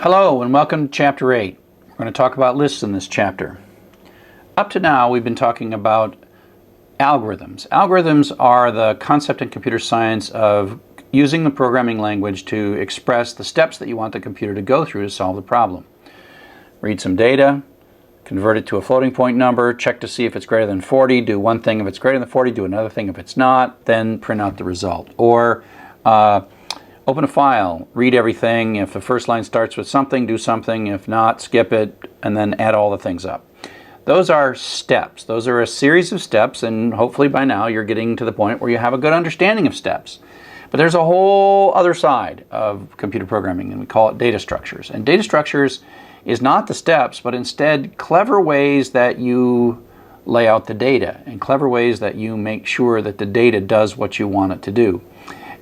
Hello and welcome to Chapter 8. We're going to talk about lists in this chapter. Up to now we've been talking about algorithms. Algorithms are the concept in computer science of using the programming language to express the steps that you want the computer to go through to solve the problem. Read some data, convert it to a floating point number, check to see if it's greater than 40, do one thing if it's greater than 40, do another thing if it's not, then print out the result. Or open a file, read everything. If the first line starts with something, do something. If not, skip it, and then add all the things up. Those are steps. Those are a series of steps, and hopefully by now you're getting to the point where you have a good understanding of steps. But there's a whole other side of computer programming, and we call it data structures. And data structures is not the steps, but instead clever ways that you lay out the data, and clever ways that you make sure that the data does what you want it to do.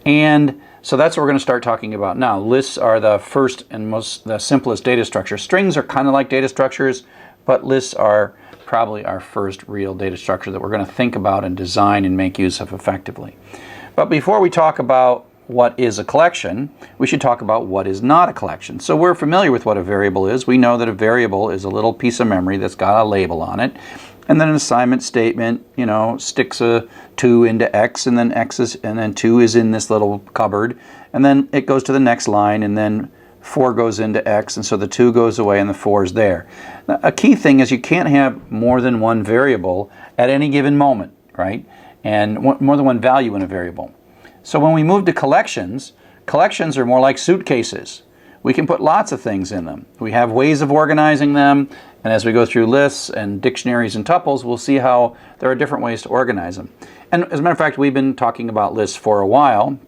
And so that's what we're going to start talking about now. Lists are the first and the simplest data structure. Strings are kind of like data structures, but lists are probably our first real data structure that we're going to think about and design and make use of effectively. But before we talk about what is a collection, we should talk about what is not a collection. So we're familiar with what a variable is. We know that a variable is a little piece of memory that's got a label on it. And then an assignment statement, sticks a 2 into X, and then and then 2 is in this little cupboard, and then it goes to the next line, and then 4 goes into X, and so the 2 goes away and the 4 is there. Now, a key thing is you can't have more than one variable at any given moment, right? And more than one value in a variable. So when we move to collections, collections are more like suitcases. We can put lots of things in them. We have ways of organizing them, and as we go through lists and dictionaries and tuples, we'll see how there are different ways to organize them. And as a matter of fact, we've been talking about lists for a while.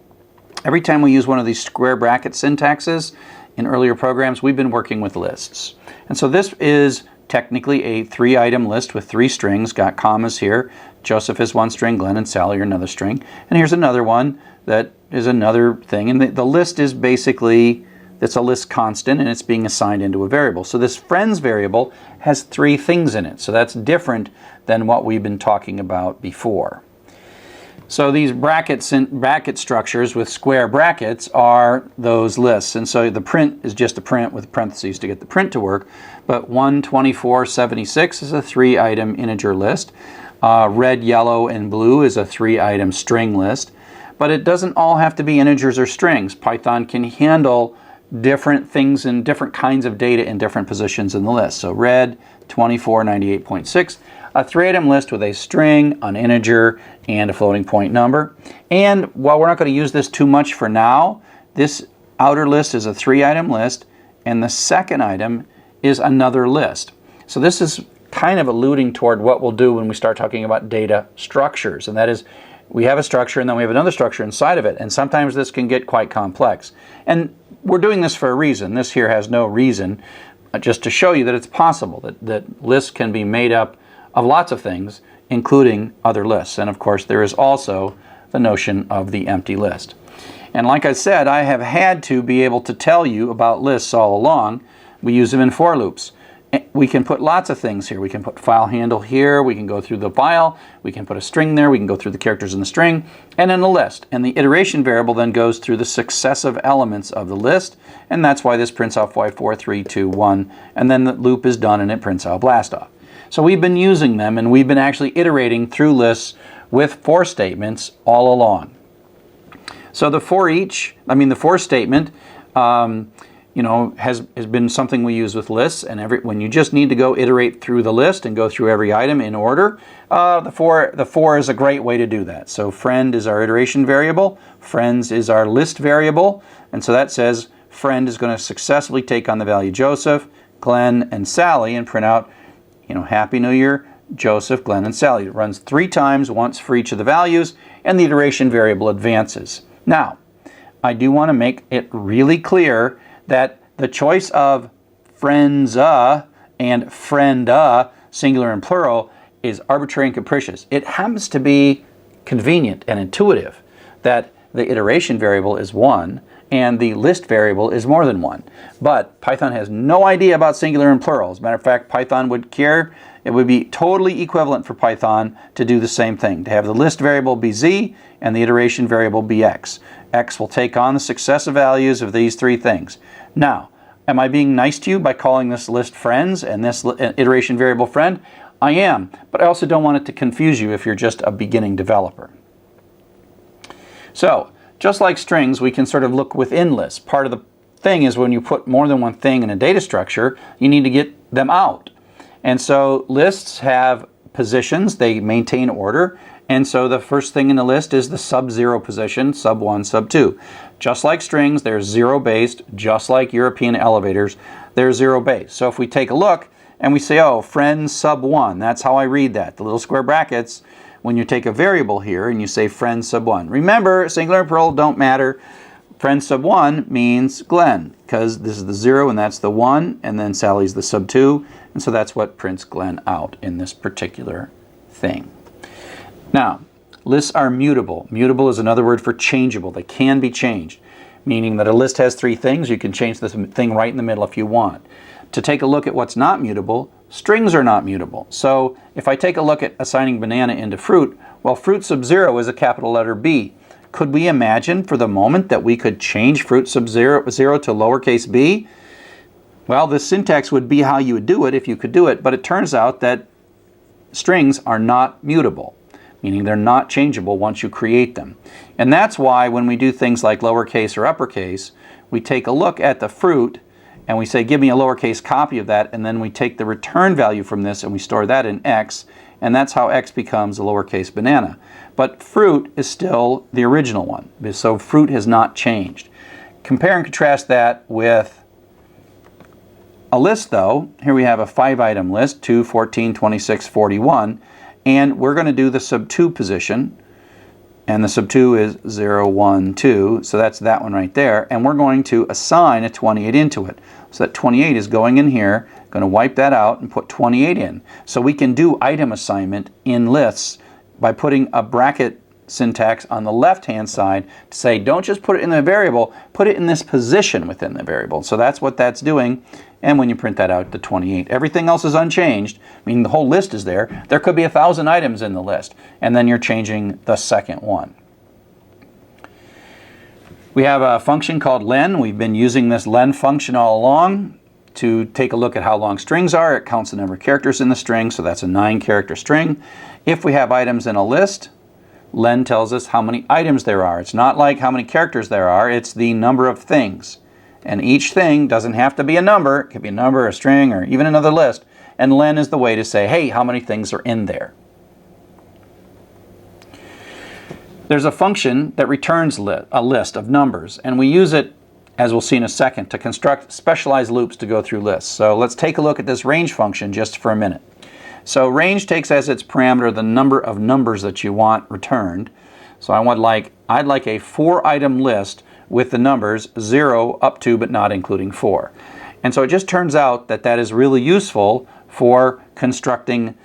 Every time we use one of these square bracket syntaxes in earlier programs, we've been working with lists. And so this is technically a 3-item list with 3 strings, got commas here. Joseph is one string, Glenn and Sally are another string. And here's another one that is another thing. And the list is basically, it's a list constant, and it's being assigned into a variable. So this friends variable has 3 things in it. So that's different than what we've been talking about before. So these bracket structures with square brackets are those lists. And so the print is just a print with parentheses to get the print to work. But 12476 is a 3-item integer list. Red, yellow, and blue is a 3-item string list. But it doesn't all have to be integers or strings. Python can handle different things and different kinds of data in different positions in the list. So red, 2498.6, a 3-item list with a string, an integer, and a floating point number. And while we're not going to use this too much for now, this outer list is a 3-item list, and the second item is another list. So this is kind of alluding toward what we'll do when we start talking about data structures, and that is we have a structure and then we have another structure inside of it, and sometimes this can get quite complex. And we're doing this for a reason. This here has no reason, just to show you that it's possible that lists can be made up of lots of things, including other lists. And of course there is also the notion of the empty list. And like I said, I have had to be able to tell you about lists all along. We use them in for loops. We can put lots of things here. We can put file handle here, we can go through the file, we can put a string there, we can go through the characters in the string, and in a list. And the iteration variable then goes through the successive elements of the list, and that's why this prints off Y4, 3, 2, 1, and then the loop is done and it prints out blast off. So we've been using them, and we've been actually iterating through lists with for statements all along. So the for statement has been something we use with lists, and when you just need to go iterate through the list and go through every item in order, the for is a great way to do that. So friend is our iteration variable, friends is our list variable, and so that says friend is going to successfully take on the value Joseph, Glenn, and Sally and print out, Happy New Year, Joseph, Glenn, and Sally. It runs 3 times, once for each of the values, and the iteration variable advances. Now, I do want to make it really clear that the choice of friends and friend singular and plural is arbitrary and capricious. It happens to be convenient and intuitive that the iteration variable is 1 and the list variable is more than 1. But Python has no idea about singular and plural. As a matter of fact, Python would care. It would be totally equivalent for Python to do the same thing, to have the list variable be z and the iteration variable be x. X will take on the successive values of these 3 things. Now, Am I being nice to you by calling this list friends and this iteration variable friend? I am, but I also don't want it to confuse you if you're just a beginning developer. So, just like strings, we can sort of look within lists. Part of the thing is when you put more than one thing in a data structure, you need to get them out. And so lists have positions, they maintain order, and so the first thing in the list is the sub-0 position, sub-1, sub-2. Just like strings, they're zero-based, just like European elevators, they're zero-based. So if we take a look and we say, oh, friend sub-1, that's how I read that, the little square brackets, when you take a variable here and you say friend sub-1. Remember, singular and plural don't matter. Friend sub-1 means Glenn, because this is the 0 and that's the 1, and then Sally's the sub-2, and so that's what prints Glenn out in this particular thing. Now, lists are mutable. Mutable is another word for changeable. They can be changed, meaning that a list has three things. You can change the thing right in the middle if you want. To take a look at what's not mutable, strings are not mutable. So if I take a look at assigning banana into fruit, well, fruit sub-0 is a capital letter B. Could we imagine for the moment that we could change fruit sub-0 to lowercase b? Well, the syntax would be how you would do it if you could do it, but it turns out that strings are not mutable, meaning they're not changeable once you create them. And that's why when we do things like lowercase or uppercase, we take a look at the fruit and we say, give me a lowercase copy of that, and then we take the return value from this and we store that in x, and that's how x becomes a lowercase banana. But fruit is still the original one, so fruit has not changed. Compare and contrast that with a list though. Here we have a 5-item list, 2, 14, 26, 41, and we're going to do the sub-2 position, and the sub-2 is 0, 1, 2, so that's that one right there, and we're going to assign a 28 into it. So that 28 is going in here, going to wipe that out and put 28 in. So we can do item assignment in lists by putting a bracket syntax on the left-hand side to say, don't just put it in the variable, put it in this position within the variable. So that's what that's doing, and when you print that out, the 28. Everything else is unchanged, meaning the whole list is there. There could be 1,000 items in the list, and then you're changing the second one. We have a function called len. We've been using this len function all along to take a look at how long strings are. It counts the number of characters in the string, so that's a 9-character string. If we have items in a list, len tells us how many items there are. It's not like how many characters there are, it's the number of things. And each thing doesn't have to be a number. It could be a number, a string, or even another list. And len is the way to say, hey, how many things are in there? There's a function that returns a list of numbers, and we use it, as we'll see in a second, to construct specialized loops to go through lists. So let's take a look at this range function just for a minute. So range takes as its parameter the number of numbers that you want returned. So I'd like a 4-item list with the numbers 0 up to but not including 4. And so it just turns out that that is really useful for constructing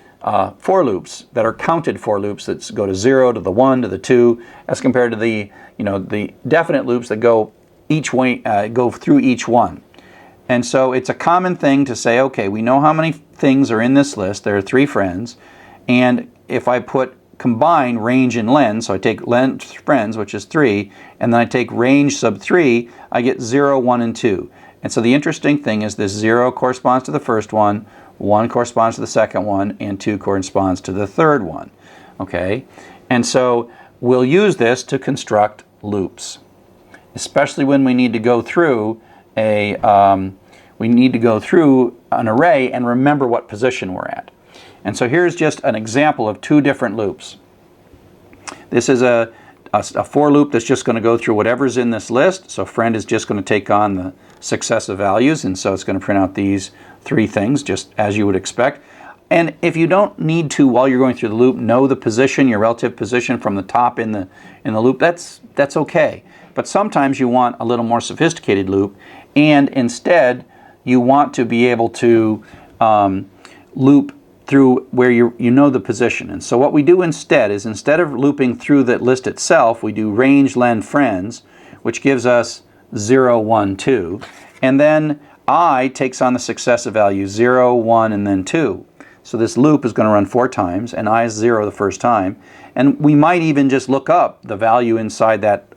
for loops that are counted for loops that go to 0 to the 1 to the 2, as compared to the the definite loops that go each way, go through each one. And so it's a common thing to say, okay, we know how many things are in this list. There are 3 friends, and if I combine range and len, so I take len friends, which is 3, and then I take range sub 3, I get 0, 1, and 2. And so the interesting thing is this 0 corresponds to the first one, 1 corresponds to the second one, and 2 corresponds to the third one. Okay? And so we'll use this to construct loops, especially when we need to go through an array and remember what position we're at. And so here's just an example of 2 different loops. This is a for loop that's just going to go through whatever's in this list. So friend is just going to take on the successive values, and so it's going to print out these 3 things just as you would expect. And if you don't need to, while you're going through the loop, know the position, your relative position from the top in the loop, that's okay. But sometimes you want a little more sophisticated loop, and instead you want to be able to loop through where you know the position. And so what we do instead is, instead of looping through the list itself, we do range len friends, which gives us 0, 1, 2, and then I takes on the successive values 0, 1, and then 2. So this loop is going to run 4 times, and I is 0 the first time. And we might even just look up the value inside that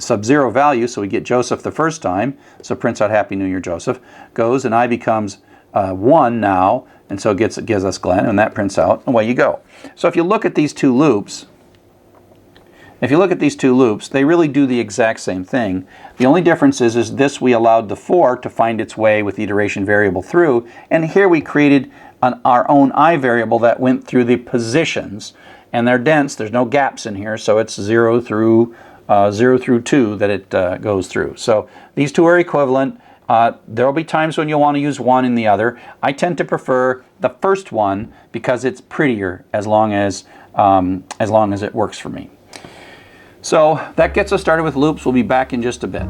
sub-zero value, so we get Joseph the first time, so prints out Happy New Year Joseph, goes and I becomes 1 now, and so it gives us Glenn, and that prints out, and away you go. So if you look at these two loops, they really do the exact same thing. The only difference is this we allowed the for to find its way with the iteration variable through, and here we created our own I variable that went through the positions, and they're dense, there's no gaps in here, so it's 0 through 2 that it goes through. So these two are equivalent. There will be times when you'll want to use one and the other. I tend to prefer the first one because it's prettier as long as it works for me. So that gets us started with loops. We'll be back in just a bit.